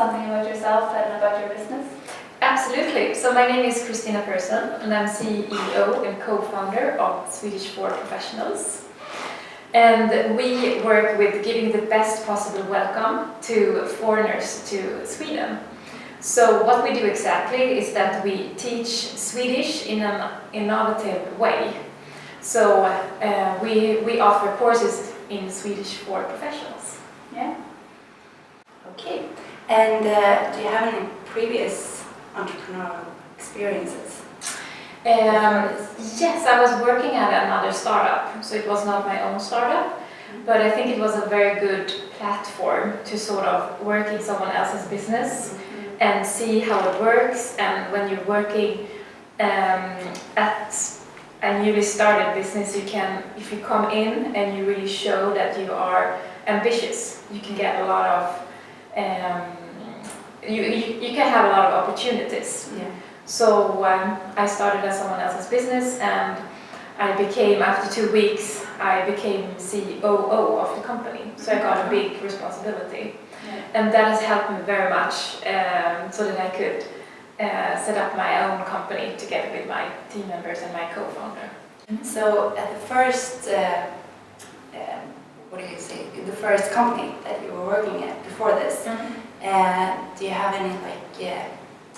something about yourself and about your business? Absolutely. So my name is Kristina and I'm CEO and co-founder of Swedish for Professionals. And we work with giving the best possible welcome to foreigners to Sweden. So what we do exactly is that we teach Swedish in an innovative way. So we offer courses in Swedish for Professionals. Yeah. Okay. And do you have any previous entrepreneurial experiences? Yes, I was working at another startup, so it was not my own startup, but I think it was a very good platform to sort of work in someone else's business and see how it works. And when you're working at a newly started business, you can, if you come in and you really show that you are ambitious, you can get a lot of you can have a lot of opportunities. Yeah. So I started as someone else's business, and I became, after 2 weeks, I became COO of the company. So I got a big responsibility. Yeah. And that has helped me very much so that I could set up my own company together with my team members and my co-founder. So at the first, the first company that you were working at before this, do you have any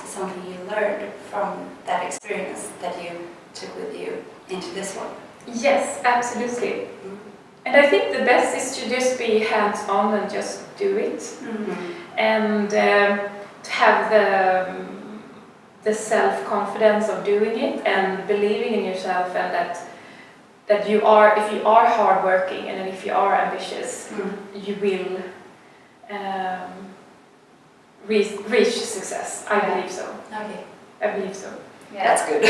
something you learned from that experience that you took with you into this one? Yes, absolutely. And I think the best is to just be hands-on and just do it. And to have the self-confidence of doing it and believing in yourself, and that you are, if you are hardworking and if you are ambitious, you will reach success. I believe so. Okay. I believe so. Yeah. That's good.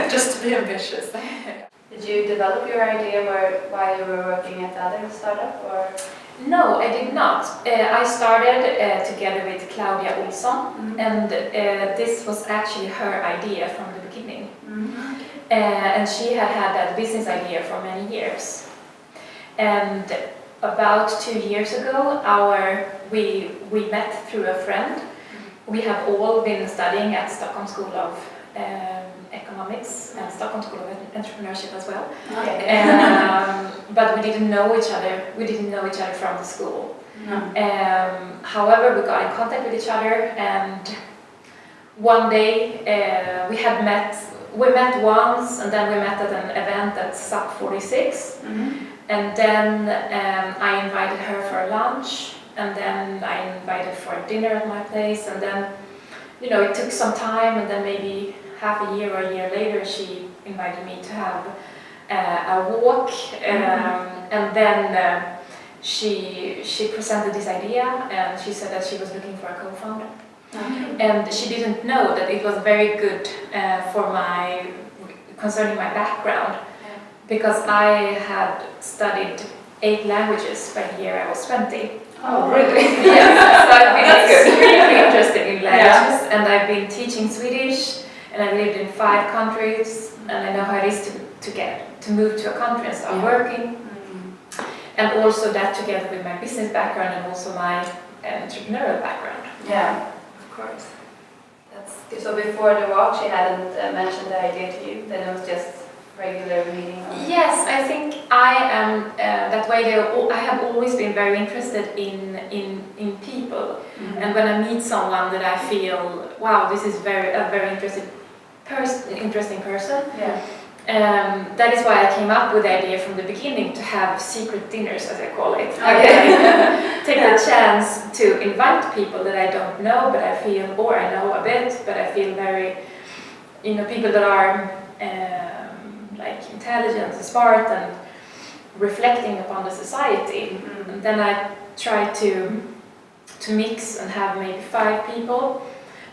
Just to be ambitious. Did you develop your idea while you were working at the other startup, or? No, I did not. I started together with Claudia Olsson, and this was actually her idea from the beginning. And she had that business idea for many years. And about 2 years ago, we met through a friend. We have all been studying at Stockholm School of Economics and Stockholm School of Entrepreneurship as well. But we didn't know each other. We didn't know each other from the school. However, we got in contact with each other, and one day we met. We met once, and then we met at an event at SUP 46. And then I invited her for a lunch, and then I invited for a dinner at my place, and then, it took some time, and then maybe half a year or a year later, she invited me to have a walk, and then she presented this idea, and she said that she was looking for a co-founder. And she didn't know that it was very good concerning my background, because I had studied 8 languages by the year I was 20. Oh, really? Yes, so I've been extremely interested in languages, and I've been teaching Swedish, and I've lived in 5 countries, and I know how it is to move to a country and start working. And also that together with my business background and also my entrepreneurial background. Yeah, of course. That's good. So before the walk, she hadn't mentioned the idea to you, then it was just regular meeting? Yes, I think I am that way. I have always been very interested in people, and when I meet someone that I feel, wow, this is a very interesting person. That is why I came up with the idea from the beginning to have secret dinners, as I call it. Take the chance to invite people that I don't know, but I feel, or I know a bit, but I feel very, people that are intelligent and smart and reflecting upon the society. And then I try to mix and have maybe 5 people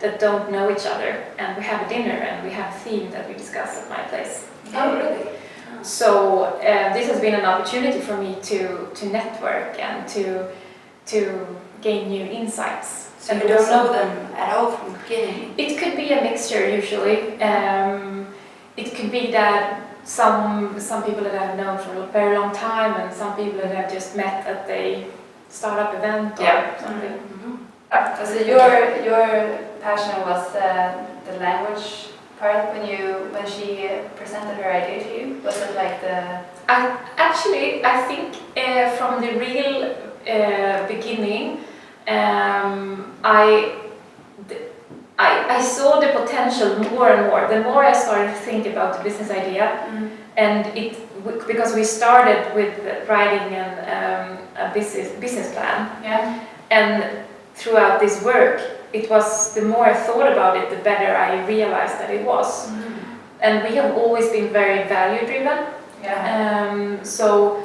that don't know each other, and we have a dinner and we have a theme that we discuss at my place. Oh, really? So this has been an opportunity for me to network and to gain new insights. So you don't know them at all from the beginning? It could be a mixture usually. It could be that some people that I've known for a very long time, and some people that I've just met at a startup event or something. So your passion was the language part when she presented her idea to you? Was it like the... I think from the real beginning, I saw the potential more and more. The more I started to think about the business idea, and because we started with writing a business plan, and throughout this work, it was the more I thought about it, the better I realized that it was. And we have always been very value driven. So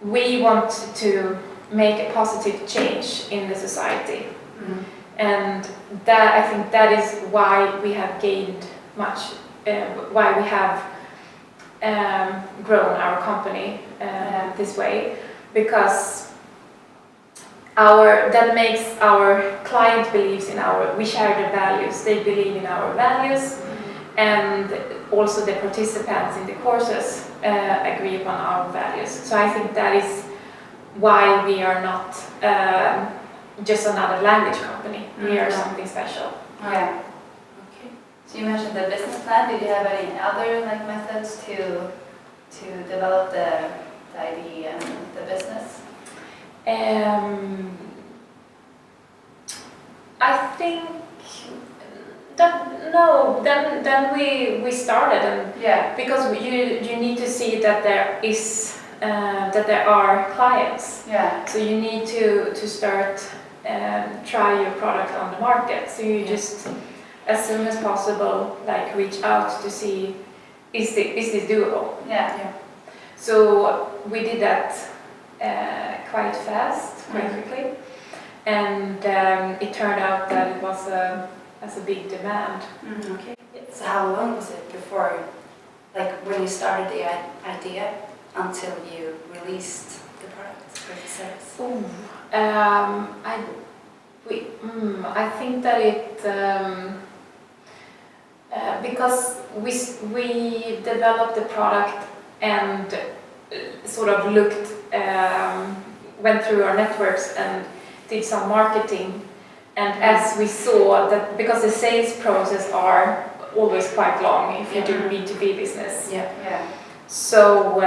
we want to make a positive change in the society. And that, I think that is why we have gained much, why we have grown our company this way, because that makes our client believes in we share the values, they believe in our values, and also the participants in the courses agree upon our values. So I think that is why we are not just another language company. We are something special. Okay. So you mentioned the business plan. Did you have any other methods to develop the idea and the business? I think that no. Then we started, and because you need to see that there are clients. So you need to start try your product on the market. So you just as soon as possible reach out to see is this doable. So we did that quite fast, quite quickly, and it turned out that it was a big demand. So how long was it before, when you started the idea until you released the product for the service? I think that it because we developed the product and sort of went through our networks and did some marketing, and as we saw that because the sales process are always quite long if you do B2B business. So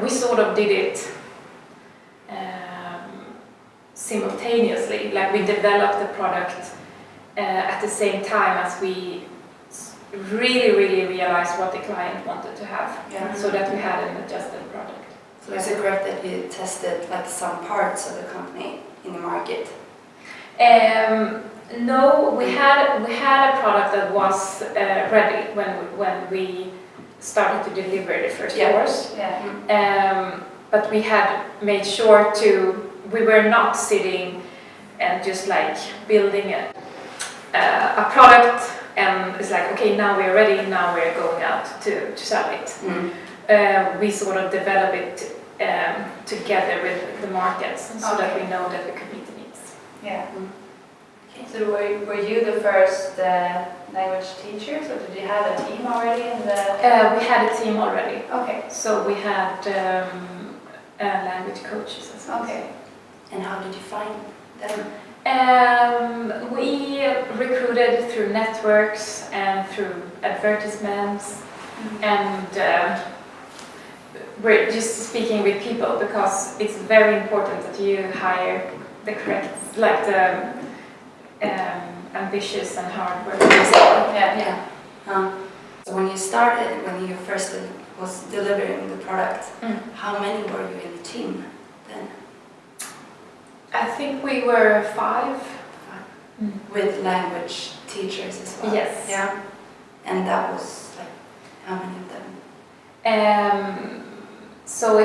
we sort of did it simultaneously, we developed the product at the same time as we really realized what the client wanted to have, so that we had an adjusted product. So is it correct that you tested some parts of the company in the market? No, we had a product that was ready when we started to deliver the first course. But we had made sure we were not sitting and just building a product and it's okay, now we're ready, now we're going out to sell it. We sort of develop it together with the markets so that we know that we could meet the needs. So were you the first language teachers, or did you have a team already? We had a team already. So we had language coaches as well. And how did you find them? We recruited through networks and through advertisements, and we're just speaking with people because it's very important that you hire the correct, ambitious and hard-working people. So when you started, when you first was delivering the product, how many were you in the team then? I think we were 5. With language teachers as well? Yes. And that was how many of them? So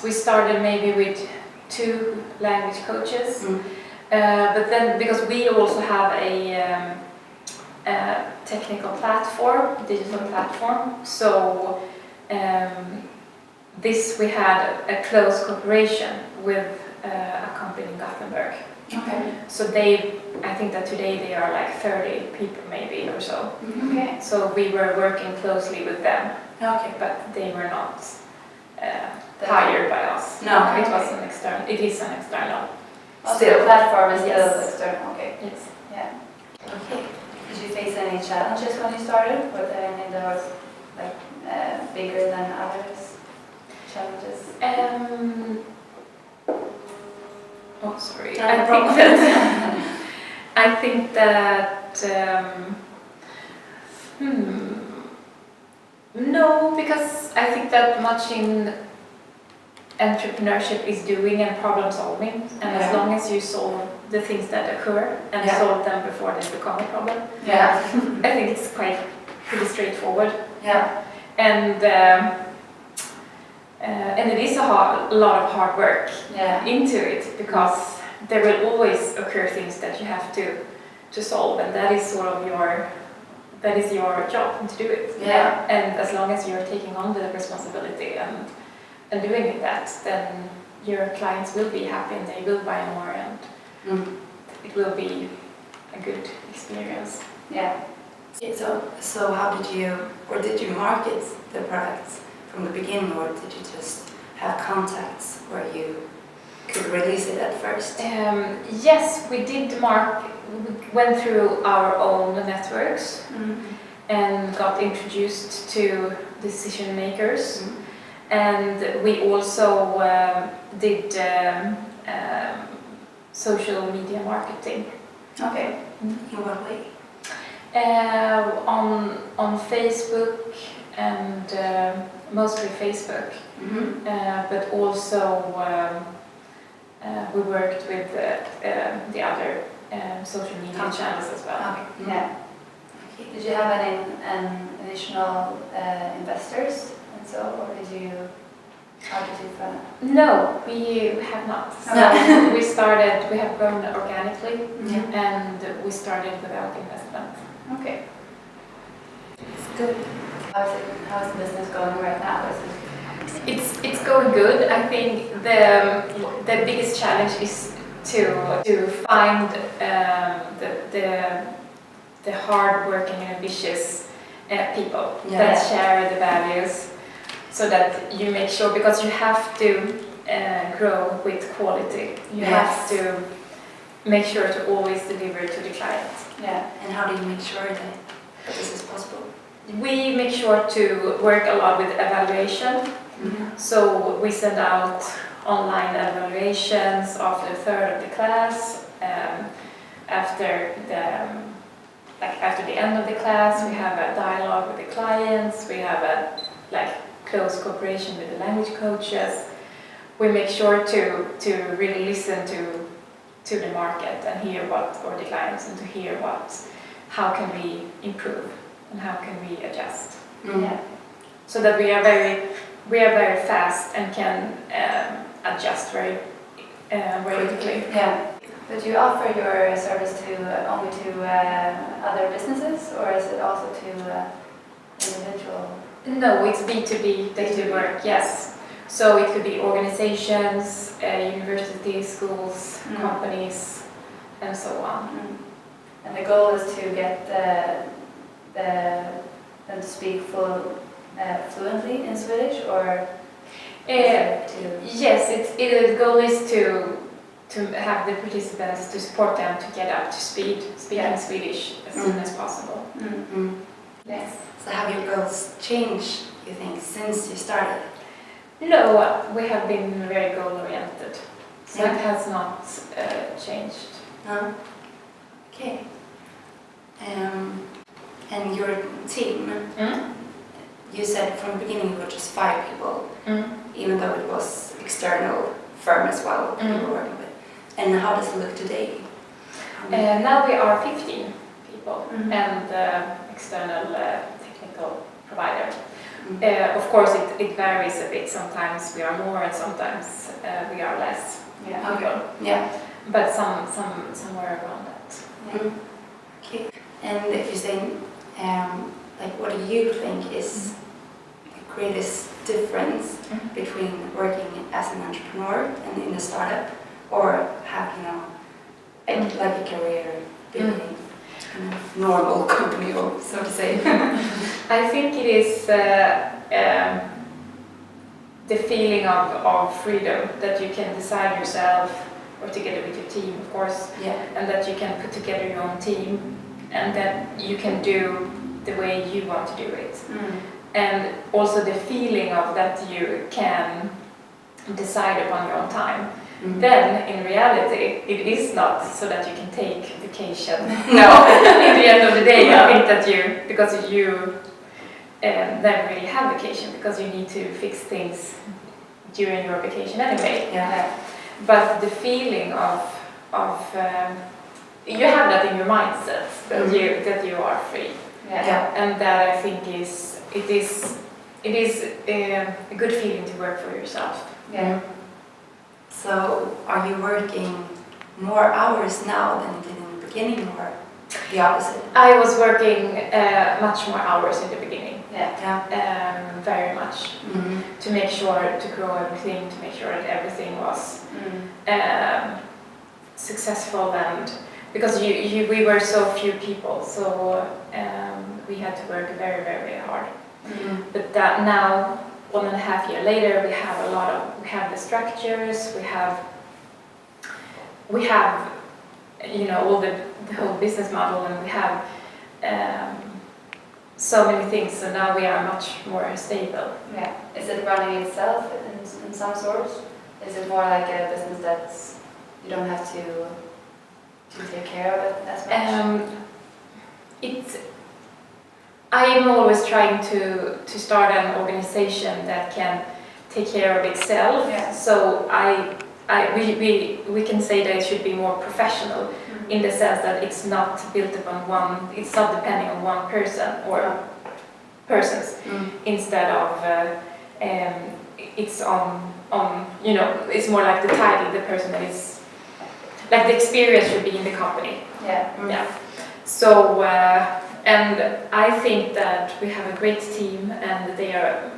we started maybe with 2 language coaches, but then because we also have a technical platform, digital platform, so we had a close cooperation with a company in Gothenburg. So I think that today they are 30 people maybe or so. So we were working closely with them, but they were not hired by us. No, it was an external. It is an external Still, the platform is still Yes. external. Okay. Yes. Yeah. Okay. Did you face any challenges when you started? Were there any that was like bigger than others? Challenges? Oh, sorry. No I think problem. that I think that no, because I think that much in entrepreneurship is doing and problem solving, and as long as you solve the things that occur and solve them before they become a problem, I think it's quite pretty straightforward. Yeah. And it is a lot of hard work into it, because there will always occur things that you have to solve, and that is sort of your job to do it. Yeah. And as long as you're taking on the responsibility and doing that, then your clients will be happy and they will buy more, and it will be a good experience. Yeah. So how did you market the products from the beginning, or did you just have contacts where you could release it at first? Yes, we did we went through our own networks and got introduced to decision makers, and we also did social media marketing. Okay. In what way? On Facebook, and mostly Facebook, but also we worked with the other social media channels as well. Okay. Yeah. Okay. Did you have any additional investors and so, or how did you find? No, we have not. So we have grown organically, and we started without investment. Okay. It's good. How's the business going right now? It's going good. I think the biggest challenge is to find the hard-working and ambitious people that share the values, so that you make sure, because you have to grow with quality. You have to make sure to always deliver to the client. Yeah. And how do you make sure that this is possible? We make sure to work a lot with evaluation. So we send out online evaluations after the third of the class. After the end of the class, we have a dialogue with the clients. We have a close cooperation with the language coaches. We make sure to really listen to the market and hear or the clients, and to hear how can we improve and how can we adjust. So that we are very fast and can adjust very quickly. Yeah. But you offer your service only to other businesses, or is it also to individual? No, it's B2B that we work, yes. So it could be organizations, universities, schools, companies, and so on. And the goal is to get them to speak fluently in Swedish, or? Yes, the goal is to have the participants, to support them to get up to speed, speaking Swedish as soon as possible. Yes. So have your goals changed, you think, since you started? No, we have been very goal-oriented, so it has not changed. No? Okay. And your team, you said from the beginning you were just 5 people, even though it was external firm as well you were working with. And how does it look today? Now we are 15 people, and external technical provider. Of course, it varies a bit. Sometimes we are more, and sometimes we are less. But somewhere around that. Okay. And if you say, what do you think is the greatest difference between working as an entrepreneur and in a startup, or have a career building a normal company, or so to say? I think it is the feeling of freedom, that you can decide yourself or together with your team, of course, Yeah. and that you can put together your own team and that you can do the way you want to do it. And also the feeling of that you can decide upon your own time. Then in reality it is not so that you can take vacation. No. In the end of the day, I think that because you never really have vacation because you need to fix things during your vacation anyway. Yeah. But the feeling of you have that in your mindset that you are free. Yeah. And that I think it is a good feeling to work for yourself. Yeah. So, are you working more hours now than you did in the beginning, or the opposite? I was working much more hours in the beginning. Yeah. Very much. To make sure to grow everything, to make sure that everything was successful, and because we were so few people, so we had to work very, very, very hard. But that now, 1.5 years later, we have the structures, we have all the whole business model, and we have so many things, so now we are much more stable. Yeah. Is it running itself in some sorts? Is it more like a business that you don't have to take care of it as much? I am always trying to start an organization that can take care of itself. Yeah. So we can say that it should be more professional in the sense that it's not built upon it's not depending on one person or persons. Instead of it's on it's more like the title, the person that is like the experience should be in the company. Yeah. So and I think that we have a great team, and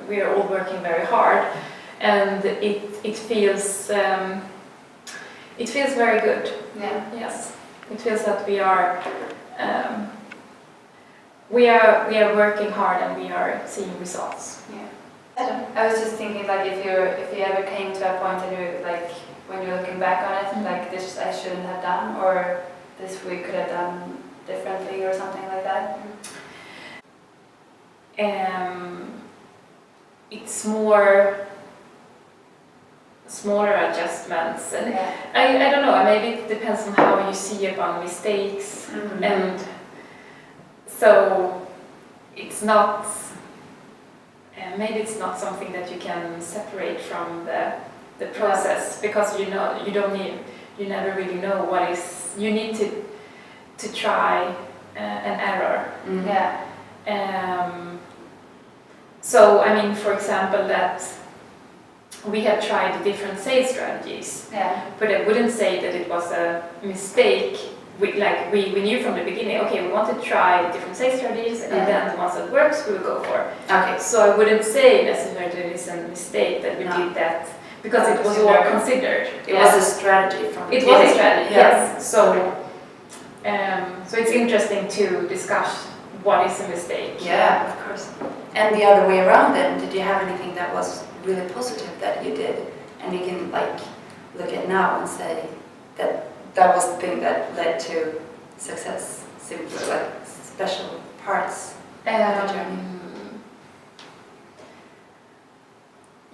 we are all working very hard, and it feels very good. Yeah. Yes, it feels that we are working hard and we are seeing results. Yeah. I was just thinking, like, if you ever came to a point and you like when you're looking back on it, like this I shouldn't have done, or this we could have done differently, or something like that. It's more smaller adjustments, and I don't know, maybe it depends on how you see upon mistakes, and so it's not maybe it's not something that you can separate from the process, because you never really know what is, you need to try an error. So I mean, for example, that we have tried different sales strategies, but I wouldn't say that it was a mistake. We knew from the beginning, okay, we want to try different sales strategies, and then the ones that works we will go for. Okay. So I wouldn't say necessarily that it's a mistake that we did that, because it was all considered. It was a strategy from the It beginning. was a strategy, yes. So it's interesting to discuss what is a mistake. Yeah, of course. And the other way around then, did you have anything that was really positive that you did, and you can like look at now and say that was the thing that led to success, simply like special parts of the journey?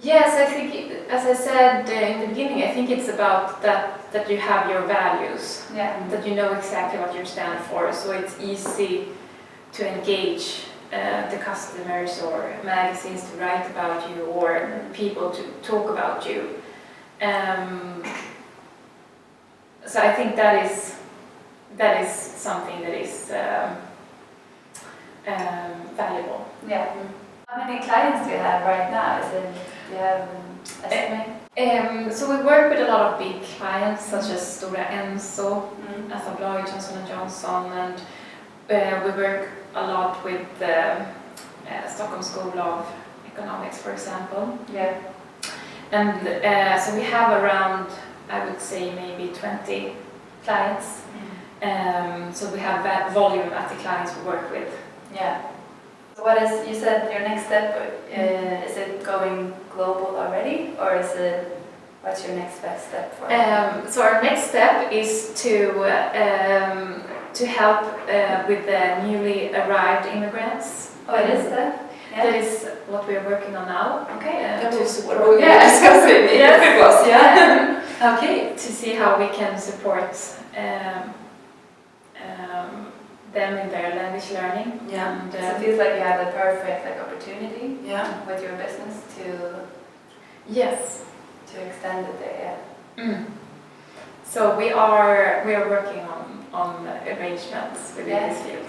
Yes, I think, as I said in the beginning, I think it's about that you have your values, that you know exactly what you stand for, so it's easy to engage the customers or magazines to write about you, or people to talk about you. So I think that is something that is valuable. Yeah. How many clients do you have right now? Do you have an estimate? So we work with a lot of big clients, such as Stora Enso, Aftonbladet, Johnson & Johnson, and we work a lot with the Stockholm School of Economics, for example. Yeah. And so we have around, I would say, maybe 20 clients. So we have that volume at the clients we work with. Yeah. So what is, you said your next step, is it going global already, or is it what's your next best step for? So our next step is to help with the newly arrived immigrants. Oh, it is that? Yeah. That is what we are working on now. Okay. That To was support. what we were discussing. Yes. It was, yeah. Okay. To see how we can support them in their language learning. Yeah. And, So it feels like you have the perfect opportunity Yeah. with your business yes. to extend it there. Yeah. So we are working on arrangements within Yeah. this field.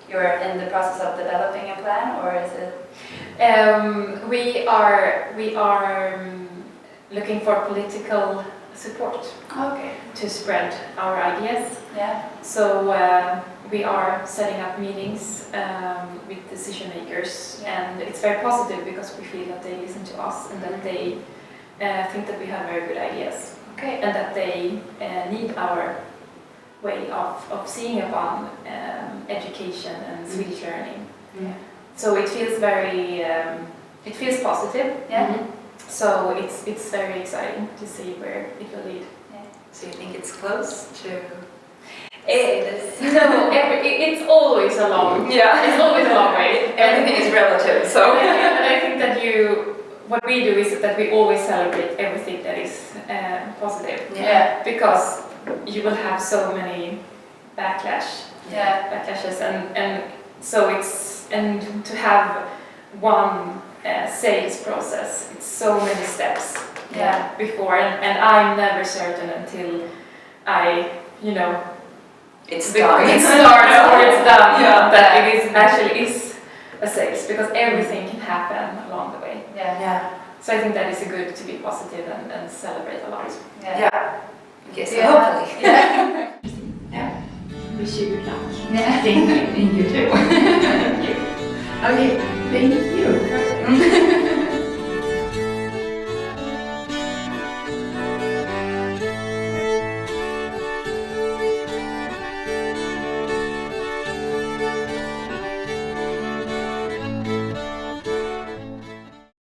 You're in the process of developing a plan, or is it? We are looking for political support Okay. to spread our ideas. Yeah. So we are setting up meetings with decision makers, and it's very positive because we feel that they listen to us and that they think that we have very good ideas. Okay, and that they need our way of seeing upon education and Swedish learning. Yeah. So it feels very, it feels positive. Yeah. So it's very exciting to see where it will lead. Yeah. So you think it's close to It's always a long. Yeah. It's always a long way. Everything is relative, so. And I think that what we do is that we always celebrate everything that is positive. Yeah. Because you will have so many backlashes, and so to have one sales process, it's so many steps before, and I'm never certain until It's before done. it starts or it's done, Yeah. that it is actually a sales, because everything can happen along the way. Yeah. Yeah. So I think that is good to be positive and celebrate a lot. Yeah. Yeah. Okay, so Yeah. hopefully. Yeah. Yeah. Wish you good luck. Yeah. Thank you. You too. Thank you. Okay, thank you.